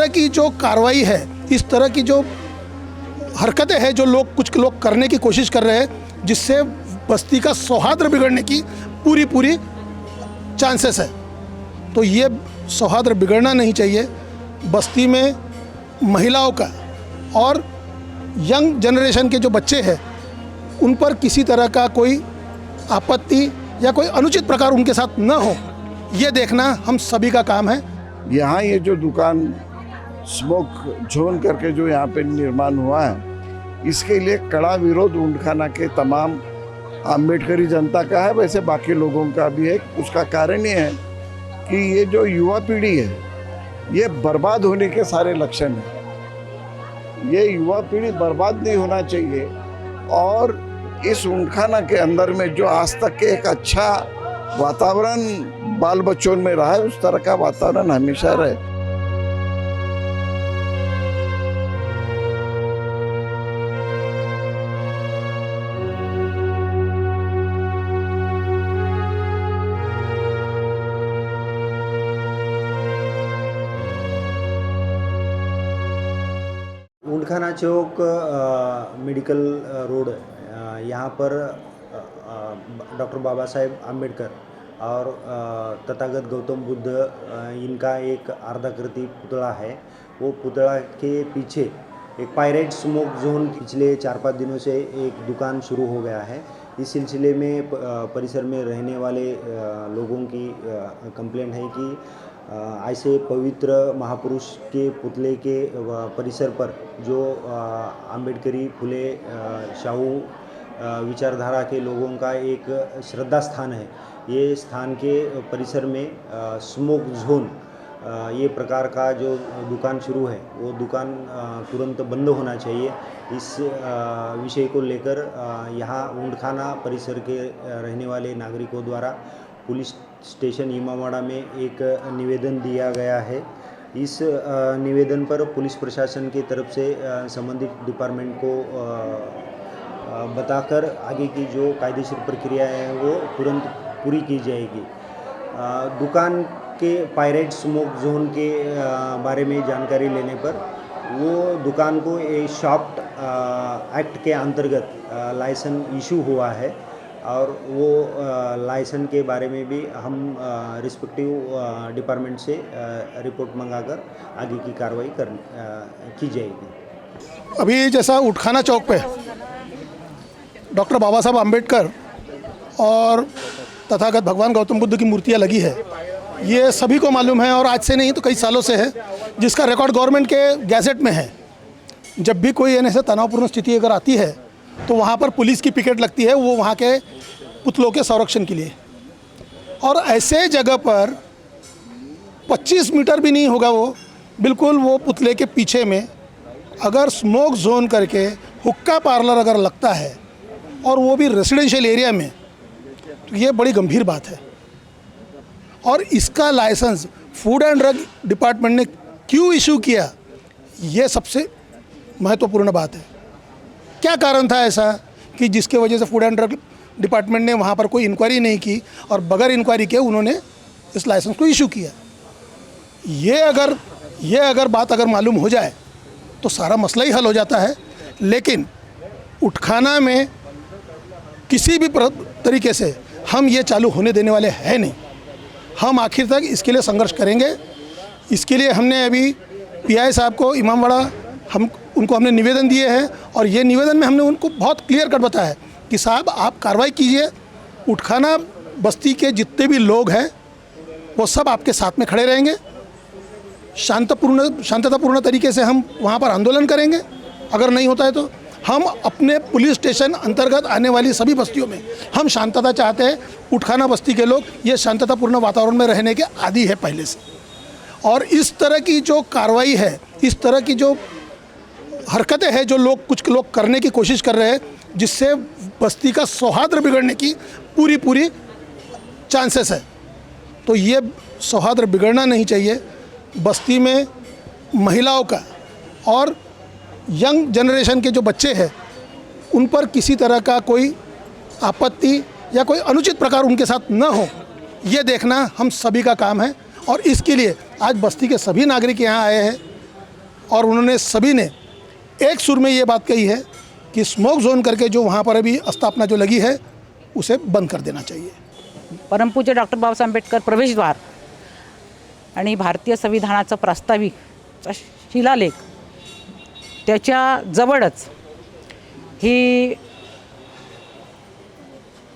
तरह की जो कार्रवाई है, इस तरह की जो हरकतें हैं जो कुछ लोग करने की कोशिश कर रहे हैं, जिससे बस्ती का सौहार्द बिगड़ने की पूरी चांसेस है। तो ये सौहार्द बिगड़ना नहीं चाहिए। बस्ती में महिलाओं का और यंग जनरेशन के जो बच्चे हैं उन पर किसी तरह का कोई आपत्ति या कोई अनुचित प्रकार उनके साथ न हो, ये देखना हम सभी का काम है। यहाँ ये जो दुकान स्मोक जोन करके जो यहाँ पे निर्माण हुआ है, इसके लिए कड़ा विरोध ऊंटखाना के तमाम अम्बेडकरी जनता का है, वैसे बाकी लोगों का भी है। उसका कारण ये है कि ये जो युवा पीढ़ी है ये बर्बाद होने के सारे लक्षण हैं। ये युवा पीढ़ी बर्बाद नहीं होना चाहिए और इस ऊंटखाना के अंदर में जो आज तक के एक अच्छा वातावरण बाल बच्चों में रहा है, उस तरह का वातावरण हमेशा रहे। ऊंटखाना चौक मेडिकल रोड, यहाँ पर डॉक्टर बाबा साहेब आम्बेडकर और तथागत गौतम बुद्ध इनका एक अर्धाकृति पुतला है। वो पुतला के पीछे एक पायरेट स्मोक जोन पिछले 4-5 दिनों से एक दुकान शुरू हो गया है। इस सिलसिले में परिसर में रहने वाले लोगों की कंप्लेंट है कि ऐसे पवित्र महापुरुष के पुतले के परिसर पर जो आम्बेडकरी फुले शाहू विचारधारा के लोगों का एक श्रद्धा स्थान है, ये स्थान के परिसर में स्मोक जोन ये प्रकार का जो दुकान शुरू है वो दुकान तुरंत बंद होना चाहिए। इस विषय को लेकर यहाँ ऊंटखाना परिसर के रहने वाले नागरिकों द्वारा पुलिस स्टेशन इमामवाड़ा में एक निवेदन दिया गया है। इस निवेदन पर पुलिस प्रशासन की तरफ से संबंधित डिपार्टमेंट को बताकर आगे की जो कायदेशीर प्रक्रिया है वो तुरंत पूरी की जाएगी। दुकान के पायरेट स्मोक जोन के बारे में जानकारी लेने पर वो दुकान को एक शॉप एक्ट के अंतर्गत लाइसेंस इशू हुआ है और वो लाइसेंस के बारे में भी हम रिस्पेक्टिव डिपार्टमेंट से रिपोर्ट मंगाकर आगे की कार्रवाई की जाएगी। अभी जैसा ऊंटखाना चौक पे डॉक्टर बाबा साहब आम्बेडकर और तथागत भगवान गौतम बुद्ध की मूर्तियाँ लगी है, ये सभी को मालूम है और आज से नहीं तो कई सालों से है, जिसका रिकॉर्ड गवर्नमेंट के गैजेट में है। जब भी कोई ऐसे तनावपूर्ण स्थिति अगर आती है तो वहाँ पर पुलिस की पिकेट लगती है, वो वहाँ के पुतलों के संरक्षण के लिए। और ऐसे जगह पर 25 मीटर भी नहीं होगा, वो बिल्कुल वो पुतले के पीछे में अगर स्मोक जोन करके हुक्का पार्लर अगर लगता है और वो भी रेसिडेंशियल एरिया में, तो ये बड़ी गंभीर बात है। और इसका licence food and drug department ने क्यों इशू किया, ये सबसे महत्वपूर्ण बात है। क्या कारण था ऐसा कि जिसके वजह से फूड एंड ड्रग डिपार्टमेंट ने वहाँ पर कोई इंक्वायरी नहीं की और बगैर इंक्वायरी के उन्होंने इस लाइसेंस को इशू किया। ये अगर बात अगर मालूम हो जाए तो सारा मसला ही हल हो जाता है। लेकिन ऊंटखाना में किसी भी तरीके से हम ये चालू होने देने वाले हैं नहीं। हम आखिर तक इसके लिए संघर्ष करेंगे। इसके लिए हमने अभी पीआई साहब को इमामवाड़ा उनको हमने निवेदन दिए हैं और ये निवेदन में हमने उनको बहुत क्लियर कट बताया है कि साहब आप कार्रवाई कीजिए। ऊंटखाना बस्ती के जितने भी लोग हैं वो सब आपके साथ में खड़े रहेंगे। शांततापूर्ण तरीके से हम वहाँ पर आंदोलन करेंगे। अगर नहीं होता है तो हम अपने पुलिस स्टेशन अंतर्गत आने वाली सभी बस्तियों में हम शांतता चाहते हैं। ऊंटखाना बस्ती के लोग ये शांततापूर्ण वातावरण में रहने के आदी है पहले से, और इस तरह की जो कार्रवाई है, इस तरह की जो हरकतें हैं जो कुछ लोग करने की कोशिश कर रहे हैं, जिससे बस्ती का सौहार्द बिगड़ने की पूरी चांसेस है। तो ये सौहार्द बिगड़ना नहीं चाहिए। बस्ती में महिलाओं का और यंग जनरेशन के जो बच्चे हैं उन पर किसी तरह का कोई आपत्ति या कोई अनुचित प्रकार उनके साथ न हो, ये देखना हम सभी का काम है। और इसके लिए आज बस्ती के सभी नागरिक यहाँ आए हैं। और उन्होंने सभी ने एक सुर में ये बात कही है कि स्मोक जोन करके जो वहाँ पर अभी स्थापना जो लगी है उसे बंद कर देना चाहिए। परमपूज्य डॉक्टर बाबासाहेब आंबेडकर प्रवेशद्वार आणि भारतीय संविधानाचा प्रास्ताविक शिलालेख त्याच्या जवळच ही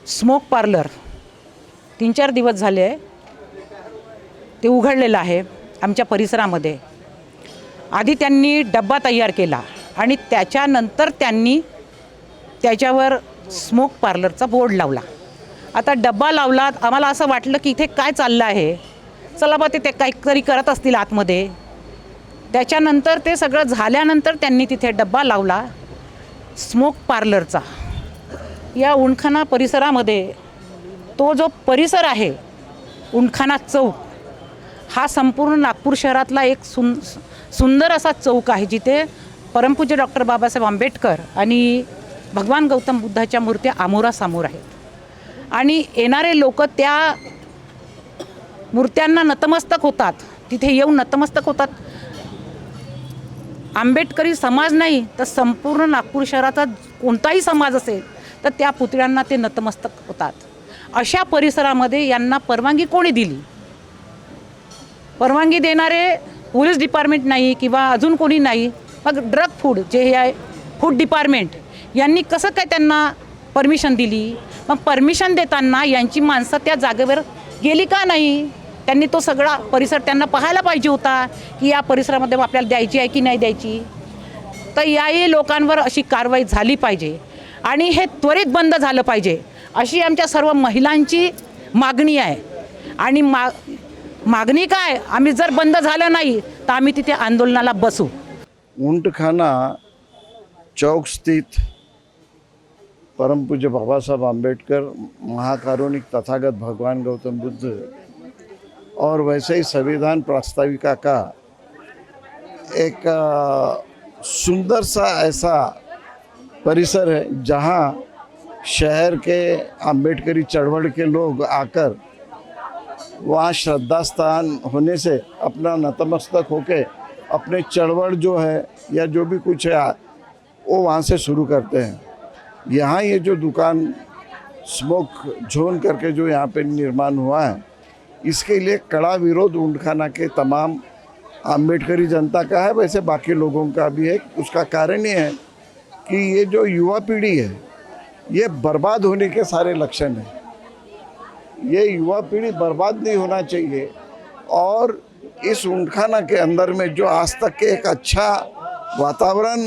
स्मोक पार्लर 3-4 दिवस झाले ते उघडलेलं आहे आमच्या परिसरामध्ये। आधी त्यांनी डब्बा तयार केला आणि त्याच्यानंतर त्यांनी त्याच्यावर स्मोक पार्लरचा बोर्ड लावला। आता डब्बा लावला, आम्हाला असं वाटलं की इथे काय चाललं आहे, चला बा ते काहीतरी करत असतील आतमध्ये। त्याच्यानंतर ते सगळं झाल्यानंतर त्यांनी तिथे डब्बा लावला स्मोक पार्लरचा। या उंडखाना परिसरामध्ये तो जो परिसर आहे उंडखाना चौक हा संपूर्ण नागपूर शहरातला एक सुंदर असा चौक आहे जिथे परमपूज्य डॉक्टर बाबासाहेब आंबेडकर आणि भगवान गौतम बुद्धाच्या मूर्त्या आमोरासमोर आहेत आणि येणारे लोक त्या मूर्त्यांना नतमस्तक होतात, तिथे येऊन नतमस्तक होतात। आंबेडकरी समाज नाही तर संपूर्ण नागपूर शहराचा कोणताही समाज असेल तर त्या पुतळ्यांना ते नतमस्तक होतात। अशा परिसरामध्ये यांना परवानगी कोणी दिली? परवानगी देणारे पोलीस डिपार्टमेंट नाही किंवा अजून कोणी नाही, मग ड्रग फूड जे हे आहे फूड डिपार्टमेंट यांनी कसं काय त्यांना परमिशन दिली? मग परमिशन देताना यांची माणसं त्या जागेवर गेली का नाही? त्यांनी तो सगळा परिसर त्यांना पाहायला पाहिजे होता की या परिसरामध्ये आपल्याला द्यायची आहे की नाही द्यायची। तर याही लोकांवर अशी कारवाई झाली पाहिजे आणि हे त्वरित बंद झालं पाहिजे अशी आमच्या सर्व महिलांची मागणी आहे। आणि मागणी काय, आम्ही जर बंद झालं नाही तर आम्ही तिथे आंदोलनाला बसू। ऊंटखाना चौक स्थित परम पूज्य बाबा साहब आम्बेडकर महाकारुणिक तथागत भगवान गौतम बुद्ध और वैसे ही संविधान प्रास्ताविका का एक सुंदर सा ऐसा परिसर है जहाँ शहर के आम्बेडकरी चळवळ के लोग आकर वहाँ श्रद्धा स्थान होने से अपना नतमस्तक होके अपने चळवळ जो है या जो भी कुछ है वो वहाँ से शुरू करते हैं। यहाँ ये जो दुकान स्मोक जोन करके जो यहाँ पे निर्माण हुआ है इसके लिए कड़ा विरोध ऊंटखाना के तमाम आम्बेडकरी जनता का है, वैसे बाकी लोगों का भी है। उसका कारण ये है कि ये जो युवा पीढ़ी है ये बर्बाद होने के सारे लक्षण हैं। ये युवा पीढ़ी बर्बाद नहीं होना चाहिए और इस ऊंटखाना के अंदर में जो आज तक के एक अच्छा वातावरण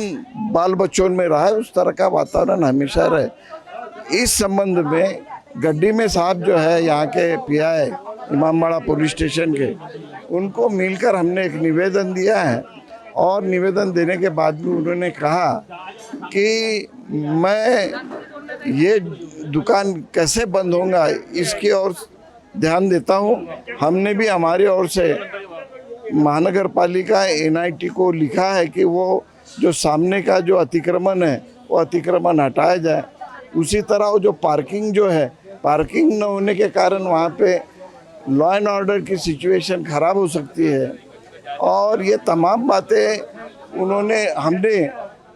बाल बच्चों में रहा है उस तरह का वातावरण हमेशा रहे। इस संबंध में गड्डी में साहब जो है यहाँ के पीआई इमामबाड़ा पुलिस स्टेशन के, उनको मिलकर हमने एक निवेदन दिया है और निवेदन देने के बाद भी उन्होंने कहा कि मैं ये दुकान कैसे बंद होगा इसकी ओर ध्यान देता हूँ। हमने भी हमारी ओर से महानगर पालिका एनआईटी को लिखा है कि वो जो सामने का जो अतिक्रमण है वो अतिक्रमण हटाया जाए। उसी तरह वो जो पार्किंग जो है, पार्किंग न होने के कारण वहाँ पे लॉ एंड ऑर्डर की सिचुएशन ख़राब हो सकती है और ये तमाम बातें हमने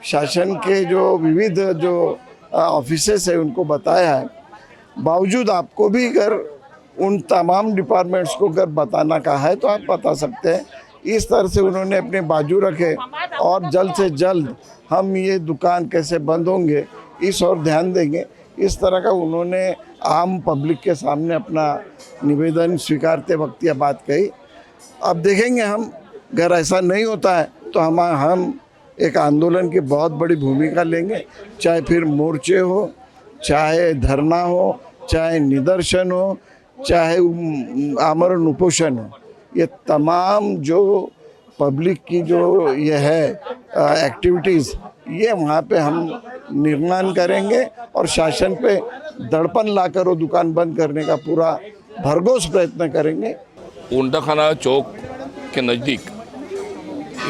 शासन के जो विविध जो ऑफिसेस है उनको बताया है। बावजूद आपको भी अगर उन तमाम डिपार्टमेंट्स को अगर बताना का है तो आप बता सकते हैं। इस तरह से उन्होंने अपने बाजू रखे और जल्द से जल्द हम ये दुकान कैसे बंद होंगे इस और ध्यान देंगे। इस तरह का उन्होंने आम पब्लिक के सामने अपना निवेदन स्वीकारते वक्त यह बात कही। अब देखेंगे हम, अगर ऐसा नहीं होता है तो हम एक आंदोलन की बहुत बड़ी भूमिका लेंगे, चाहे फिर मोर्चे हो, चाहे धरना हो, चाहे निदर्शन हो, चाहे आमरण उपोषण हो। ये तमाम जो पब्लिक की जो ये है एक्टिविटीज़ ये वहाँ पे हम निर्माण करेंगे और शासन पे दड़पण लाकर वो दुकान बंद करने का पूरा भरघोस प्रयत्न करेंगे। ऊंटखाना चौक के नज़दीक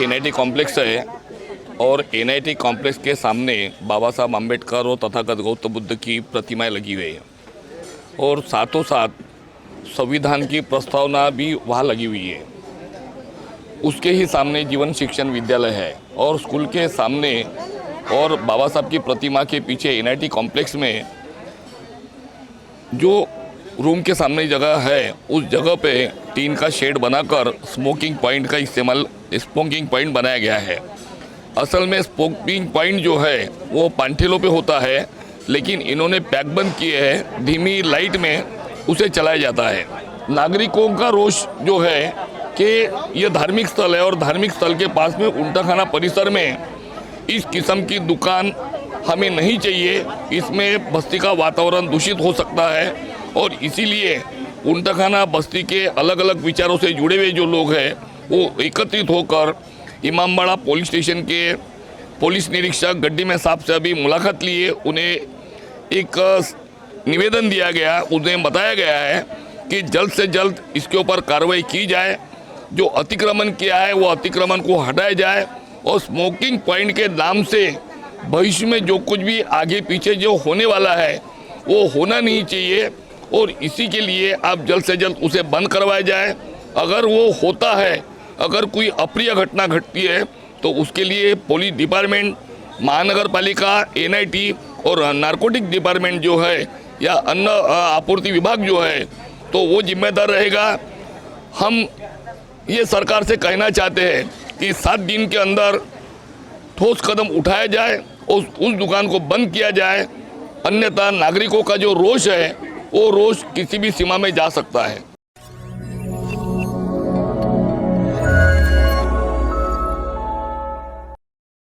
एनआईटी कॉम्प्लेक्स है और एनआईटी कॉम्प्लेक्स के सामने बाबा साहब आम्बेडकर और तथागत गौतम बुद्ध की प्रतिमाएं लगी हुई है और साथों साथ संविधान की प्रस्तावना भी वहाँ लगी हुई है। उसके ही सामने जीवन शिक्षण विद्यालय है और स्कूल के सामने और बाबा साहब की प्रतिमा के पीछे एनआईटी कॉम्प्लेक्स में जो रूम के सामने जगह है उस जगह पे टीन का शेड बनाकर स्मोकिंग पॉइंट का इस्तेमाल स्मोकिंग पॉइंट बनाया गया है। असल में स्मोकिंग पॉइंट जो है वो पांठेलों पे होता है, लेकिन इन्होंने पैक बंद किए हैं, धीमी लाइट में उसे चलाया जाता है। नागरिकों का रोष जो है कि ये धार्मिक स्थल है और धार्मिक स्थल के पास में ऊंटाखाना परिसर में इस किस्म की दुकान हमें नहीं चाहिए, इसमें बस्ती का वातावरण दूषित हो सकता है और इसीलिए ऊंटाखाना बस्ती के अलग अलग विचारों से जुड़े हुए जो लोग हैं वो एकत्रित होकर इमामबाड़ा पुलिस स्टेशन के पुलिस निरीक्षक गड्डी में साहब से अभी मुलाकात लिए। उन्हें एक निवेदन दिया गया, उन्हें बताया गया है कि जल्द से जल्द इसके ऊपर कार्रवाई की जाए, जो अतिक्रमण किया है वो अतिक्रमण को हटाया जाए और स्मोकिंग पॉइंट के नाम से भविष्य में जो कुछ भी आगे पीछे जो होने वाला है वो होना नहीं चाहिए और इसी के लिए आप जल्द से जल्द उसे बंद करवाया जाए। अगर वो होता है, अगर कोई अप्रिय घटना घटती है तो उसके लिए पुलिस डिपार्टमेंट, महानगर पालिका, एनआईटी और नारकोटिक डिपार्टमेंट जो है या अन्न आपूर्ति विभाग जो है तो वो जिम्मेदार रहेगा। हम ये सरकार से कहना चाहते हैं कि 7 दिन के अंदर ठोस कदम उठाया जाए और उस दुकान को बंद किया जाए, अन्यथा नागरिकों का जो रोष है वो रोष किसी भी सीमा में जा सकता है।